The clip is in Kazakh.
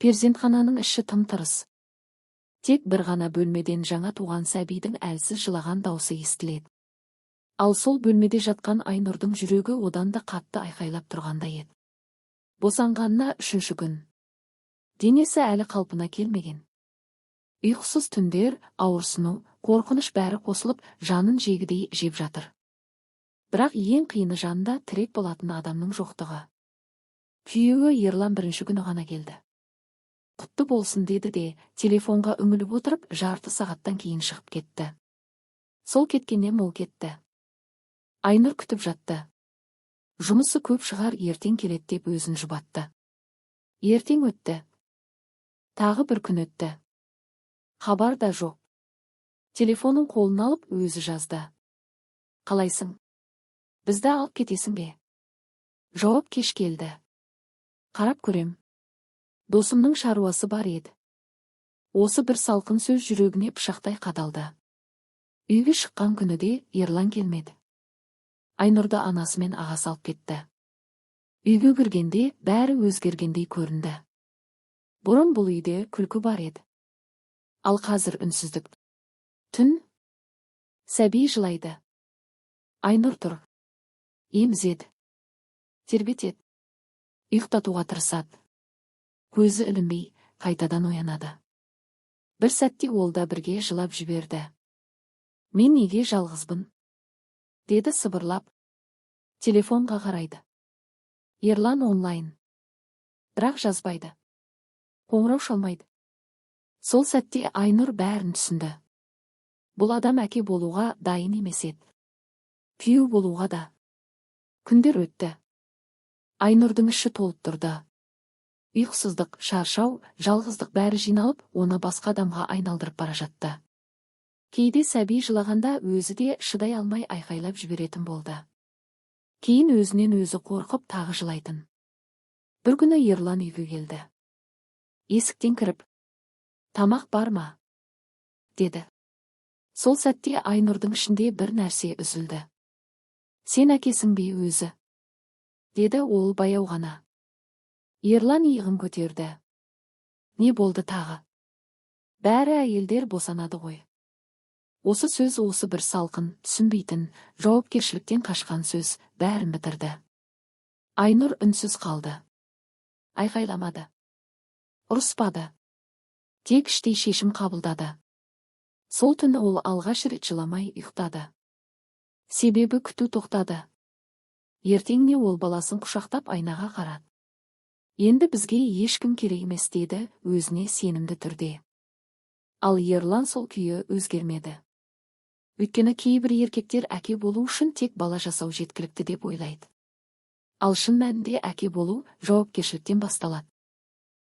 Перзентхананың іші тым-тырыс. Тек бір ғана бөлмеден жаңа туған сәбидің әлсіз жылаған даусы естіледі. Ал сол бөлмеде жатқан Айнұрдың жүрегі одан да қатты айқайлап тұрғандай еді. Босанғанына 3-ші күн. Денесі әлі қалпына келмеген. Ұйқысыз түндер, ауырсыну, қорқыныш бәрі қосылып, жанын жегідей жеп жатыр. Бірақ ең қиыны жанында тірек болатын адамның жоқтығы. Күйеуі Ерлан 1-ші күні ғана келді. Құтты болсын деді де, телефонға үңіліп отырып, жарты сағаттан кейін шығып кетті. Сол кеткеннен мол кетті. Айнұр күтіп жатты. Жұмысы көп шығар, ертең келеді деп өзін жұбатты. Ертең өтті. Тағы бір күн өтті. Хабар да жоқ. Телефонын қолына алып өзі жазды. Қалайсың? Бізді алып кетесің бе? Жауап кеш келді. Қарап көрем. Досымның шаруасы бар еді. Осы бір салқын сөз жүрегіне пышақтай қадалды. Үйге шыққан күні де Ерлан келмеді. Айнұрды анасы мен ағасы алып кетті. Үйге кіргенде бәрі өзгергендей көрінді. Бұрын бұл үйде күлкі бар еді. Ал қазір үнсіздік. Түн. Сәби жылайды. Айнұр тұр. Емізеді. Тербетеді. Ұйықтатуға тырысады. Көзі ілінбей, қайтадан оянады. Бір сәтте ол да бірге жылап жіберді. Мен неге жалғызбын? Деді сыбырлап. Телефонға қарайды. Ерлан онлайн. Бірақ жазбайды. Қоңырау шалмайды. Сол сәтте Айнұр бәрін түсінді. Бұл адам әке болуға дайын емес еді. Күйеу болуға да. Күндер өтті. Айнұрдың іші толып тұрды. Ұйқысыздық, шаршау, жалғыздық бәрі жиналып, оны басқа адамға айналдырып бара жатты. Кейде сәби жылағанда өзі де шыдай алмай айқайлап жіберетін болды. Кейін өзінен өзі қорқып тағы жылайтын. Бір күні Ерлан үйге келді. Есіктен кіріп, тамақ бар ма? Деді. Сол сәтте Айнұрдың ішінде бір нәрсе үзілді. Сен әкесің бе өзі? Деді ол баяу ғана. Ерлан иығын көтерді. Не болды тағы? Бәрі әйелдер босанады ғой. Осы сөз осы бір салқын, түсінбейтін, жауапкершіліктен қашқан сөз бәрін бітірді. Айнұр үнсіз қалды. Айқайламады. Ұрыспады. Тек іштей шешім қабылдады. Сол түні ол алғаш рет жыламай ұйықтады. Себебі күту тоқтады. Ертеңіне ол баласын құшақтап айнаға қарады. Енді бізге ешкім керек емес деді өзіне сенімді түрде. Ал Ерлан сол күйі өзгермеді. Өйткені кейбір еркектер әке болу үшін тек бала жасау жеткілікті деп ойлайды. Ал шын мәнінде әке болу жауапкершіліктен басталады.